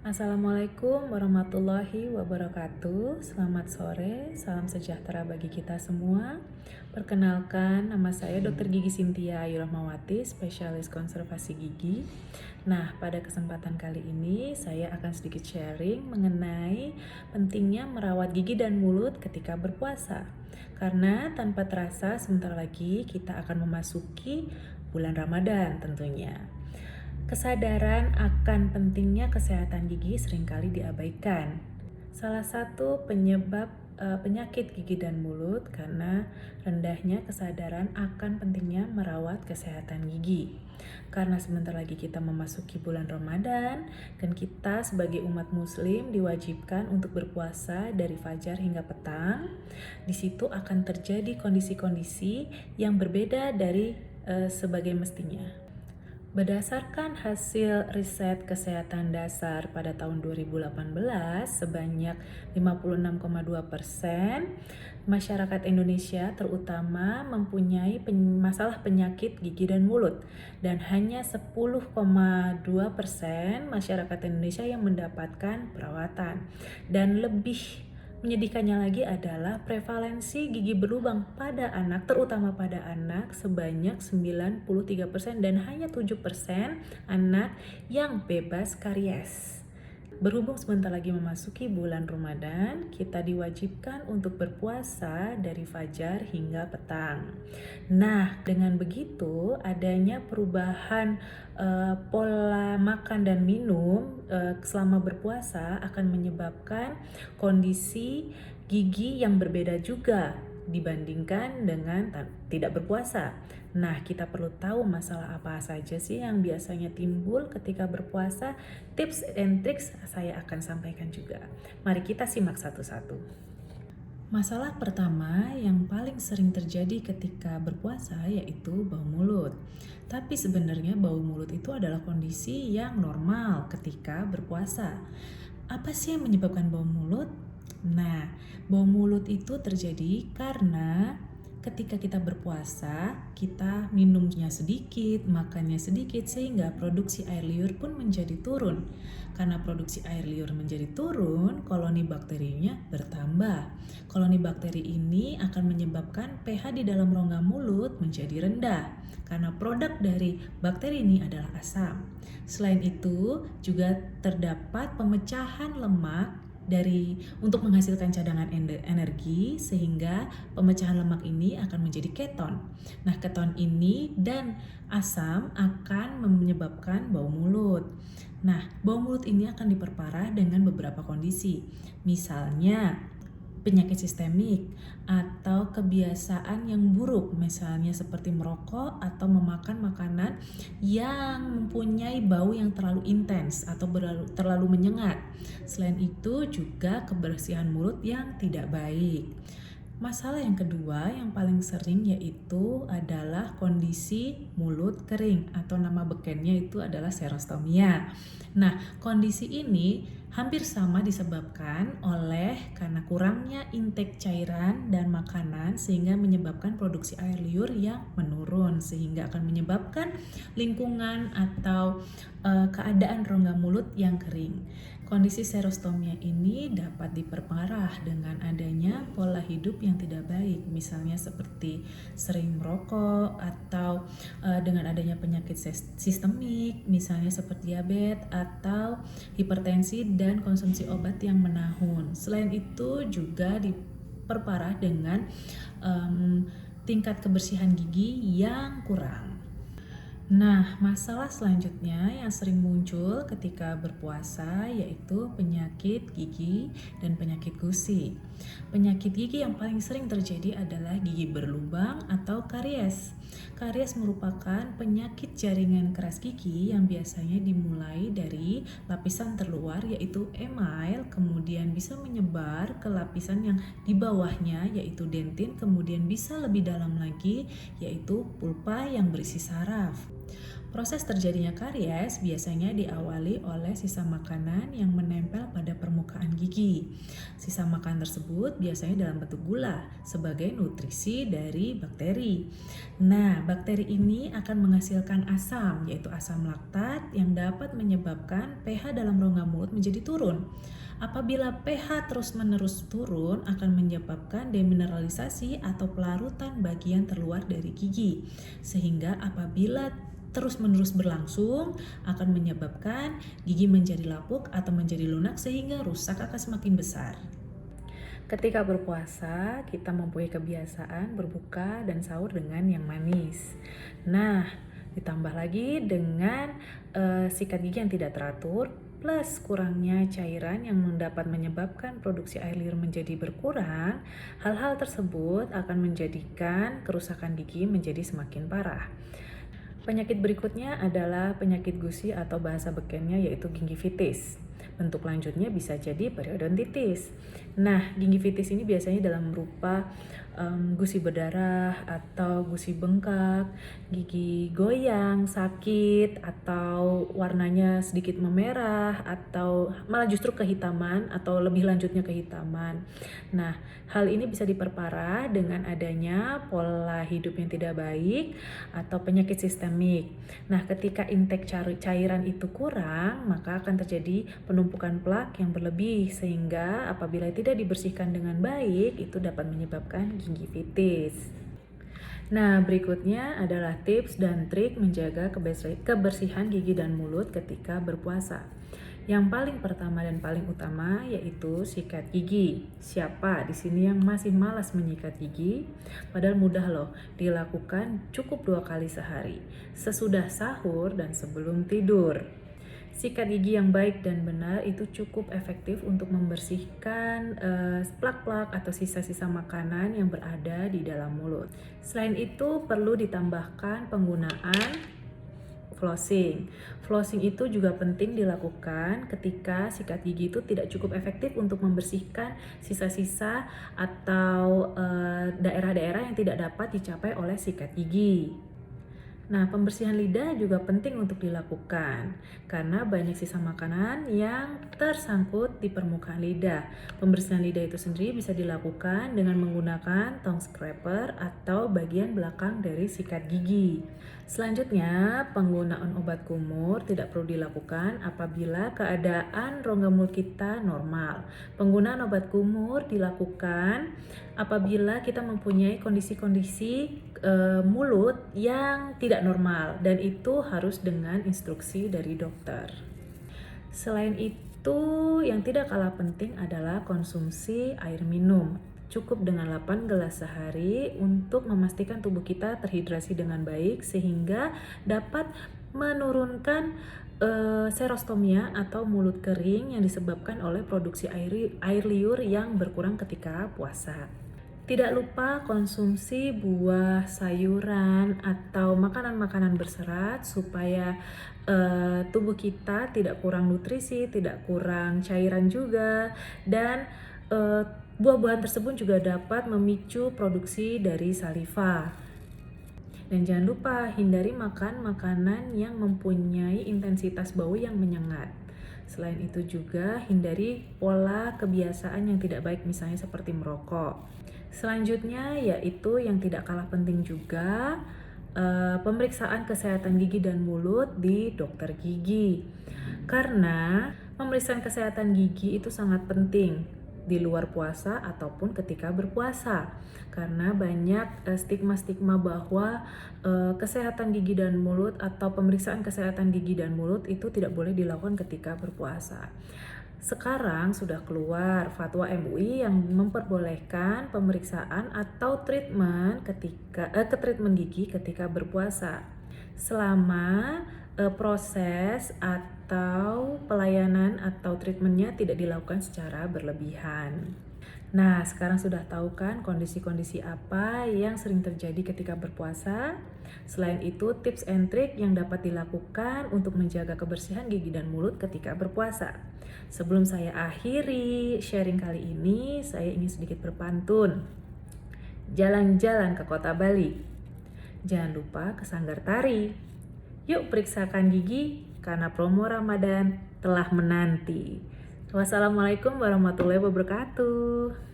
Assalamualaikum warahmatullahi wabarakatuh. Selamat sore, salam sejahtera bagi kita semua. Perkenalkan, nama saya Dr. Gigi Sintia Ayu Rahmawati, spesialis konservasi gigi. Nah, pada kesempatan kali ini saya akan sedikit sharing mengenai pentingnya merawat gigi dan mulut ketika berpuasa. Karena tanpa terasa sebentar lagi kita akan memasuki bulan Ramadan tentunya. Kesadaran akan pentingnya kesehatan gigi seringkali diabaikan. Salah satu penyebab penyakit gigi dan mulut karena rendahnya kesadaran akan pentingnya merawat kesehatan gigi. Karena sebentar lagi kita memasuki bulan Ramadan dan kita sebagai umat muslim diwajibkan untuk berpuasa dari fajar hingga petang. Di situ akan terjadi kondisi-kondisi yang berbeda dari sebagai mestinya. Berdasarkan hasil riset kesehatan dasar pada tahun 2018, sebanyak 56,2% masyarakat Indonesia terutama mempunyai masalah penyakit gigi dan mulut, dan hanya 10,2% masyarakat Indonesia yang mendapatkan perawatan. Dan lebih menyedihkannya lagi adalah prevalensi gigi berlubang pada anak, terutama pada anak, sebanyak 93% dan hanya 7% anak yang bebas karies. Berhubung sebentar lagi memasuki bulan Ramadan, kita diwajibkan untuk berpuasa dari fajar hingga petang. Nah, dengan begitu adanya perubahan pola makan dan minum selama berpuasa akan menyebabkan kondisi gigi yang berbeda juga dibandingkan dengan tidak berpuasa. Nah, kita perlu tahu masalah apa saja sih yang biasanya timbul ketika berpuasa. Tips and tricks saya akan sampaikan juga. Mari kita simak satu-satu. Masalah pertama yang paling sering terjadi ketika berpuasa yaitu bau mulut. Tapi sebenarnya bau mulut itu adalah kondisi yang normal ketika berpuasa. Apa sih yang menyebabkan bau mulut? Nah, bau mulut itu terjadi karena ketika kita berpuasa, kita minumnya sedikit, makannya sedikit, sehingga produksi air liur pun menjadi turun. Karena produksi air liur menjadi turun, koloni bakterinya bertambah. Koloni bakteri ini akan menyebabkan pH di dalam rongga mulut menjadi rendah, karena produk dari bakteri ini adalah asam. Selain itu, juga terdapat pemecahan lemak untuk menghasilkan cadangan energi, sehingga pemecahan lemak ini akan menjadi keton. Nah, keton ini dan asam akan menyebabkan bau mulut. Nah, bau mulut ini akan diperparah dengan beberapa kondisi. Misalnya penyakit sistemik atau kebiasaan yang buruk, misalnya seperti merokok atau memakan makanan yang mempunyai bau yang terlalu intens atau terlalu menyengat. Selain itu juga kebersihan mulut yang tidak baik. Masalah yang kedua yang paling sering yaitu adalah kondisi mulut kering atau nama bekennya itu adalah serostomia. Nah, kondisi ini hampir sama disebabkan karena kurangnya intake cairan dan makanan, sehingga menyebabkan produksi air liur yang menurun, sehingga akan menyebabkan lingkungan atau keadaan rongga mulut yang kering. Kondisi serostomia ini dapat diperparah dengan adanya pola hidup yang tidak baik, misalnya seperti sering merokok atau dengan adanya penyakit sistemik, misalnya seperti diabetes atau hipertensi dan konsumsi obat yang menahun. Selain itu juga diperparah dengan tingkat kebersihan gigi yang kurang. Nah, masalah selanjutnya yang sering muncul ketika berpuasa yaitu penyakit gigi dan penyakit gusi. Penyakit gigi yang paling sering terjadi adalah gigi berlubang atau karies. Karies merupakan penyakit jaringan keras gigi yang biasanya dimulai dari lapisan terluar yaitu email, kemudian bisa menyebar ke lapisan yang di bawahnya yaitu dentin, kemudian bisa lebih dalam lagi yaitu pulpa yang berisi saraf. Proses terjadinya karies biasanya diawali oleh sisa makanan yang menempel pada permukaan gigi. Sisa makanan tersebut biasanya dalam bentuk gula sebagai nutrisi dari bakteri. Nah, bakteri ini akan menghasilkan asam, yaitu asam laktat yang dapat menyebabkan pH dalam rongga mulut menjadi turun. Apabila pH terus-menerus turun akan menyebabkan demineralisasi atau pelarutan bagian terluar dari gigi. Sehingga apabila terus-menerus berlangsung akan menyebabkan gigi menjadi lapuk atau menjadi lunak sehingga rusak akan semakin besar. Ketika berpuasa, kita mempunyai kebiasaan berbuka dan sahur dengan yang manis. Nah, ditambah lagi dengan sikat gigi yang tidak teratur plus kurangnya cairan yang dapat menyebabkan produksi air liur menjadi berkurang, hal-hal tersebut akan menjadikan kerusakan gigi menjadi semakin parah. Penyakit berikutnya adalah penyakit gusi atau bahasa bekennya yaitu gingivitis. Bentuk lanjutnya bisa jadi periodontitis. Nah, gingivitis ini biasanya dalam berupa gusi berdarah atau gusi bengkak, gigi goyang, sakit, atau warnanya sedikit memerah, atau malah justru kehitaman atau lebih lanjutnya kehitaman. Nah, hal ini bisa diperparah dengan adanya pola hidup yang tidak baik atau penyakit sistemik. Nah, ketika intake cairan itu kurang, maka akan terjadi penumpukan plak yang berlebih sehingga apabila tidak dibersihkan dengan baik itu dapat menyebabkan gingivitis. Nah, berikutnya adalah tips dan trik menjaga kebersihan gigi dan mulut ketika berpuasa. Yang paling pertama dan paling utama yaitu sikat gigi. Siapa di sini yang masih malas menyikat gigi? Padahal mudah loh, dilakukan cukup 2 kali sehari, sesudah sahur dan sebelum tidur. Sikat gigi yang baik dan benar itu cukup efektif untuk membersihkan plak-plak atau sisa-sisa makanan yang berada di dalam mulut. Selain itu perlu ditambahkan penggunaan flossing. Flossing itu juga penting dilakukan ketika sikat gigi itu tidak cukup efektif untuk membersihkan sisa-sisa atau daerah-daerah yang tidak dapat dicapai oleh sikat gigi. Nah, pembersihan lidah juga penting untuk dilakukan karena banyak sisa makanan yang tersangkut di permukaan lidah. Pembersihan lidah itu sendiri bisa dilakukan dengan menggunakan tongue scraper atau bagian belakang dari sikat gigi. Selanjutnya, penggunaan obat kumur tidak perlu dilakukan apabila keadaan rongga mulut kita normal. Penggunaan obat kumur dilakukan apabila kita mempunyai kondisi-kondisi mulut yang tidak normal dan itu harus dengan instruksi dari dokter. Selain itu, yang tidak kalah penting adalah konsumsi air minum. Cukup dengan 8 gelas sehari untuk memastikan tubuh kita terhidrasi dengan baik sehingga dapat menurunkan serostomia atau mulut kering yang disebabkan oleh produksi air liur yang berkurang ketika puasa. Tidak lupa konsumsi buah, sayuran, atau makanan-makanan berserat supaya tubuh kita tidak kurang nutrisi, tidak kurang cairan juga, dan buah-buahan tersebut juga dapat memicu produksi dari saliva. Dan jangan lupa hindari makan makanan yang mempunyai intensitas bau yang menyengat. Selain itu juga hindari pola kebiasaan yang tidak baik misalnya seperti merokok. Selanjutnya yaitu yang tidak kalah penting juga pemeriksaan kesehatan gigi dan mulut di dokter gigi. Karena pemeriksaan kesehatan gigi itu sangat penting di luar puasa ataupun ketika berpuasa. Karena banyak stigma-stigma bahwa kesehatan gigi dan mulut atau pemeriksaan kesehatan gigi dan mulut itu tidak boleh dilakukan ketika berpuasa. Sekarang sudah keluar fatwa MUI yang memperbolehkan pemeriksaan atau treatment treatment gigi ketika berpuasa selama proses atau pelayanan atau treatmentnya tidak dilakukan secara berlebihan. Nah, sekarang sudah tahu kan kondisi-kondisi apa yang sering terjadi ketika berpuasa? Selain itu, tips and trick yang dapat dilakukan untuk menjaga kebersihan gigi dan mulut ketika berpuasa. Sebelum saya akhiri sharing kali ini, saya ingin sedikit berpantun. Jalan-jalan ke kota Bali, jangan lupa ke Sanggar Tari. Yuk periksakan gigi karena promo Ramadan telah menanti. Wassalamualaikum warahmatullahi wabarakatuh.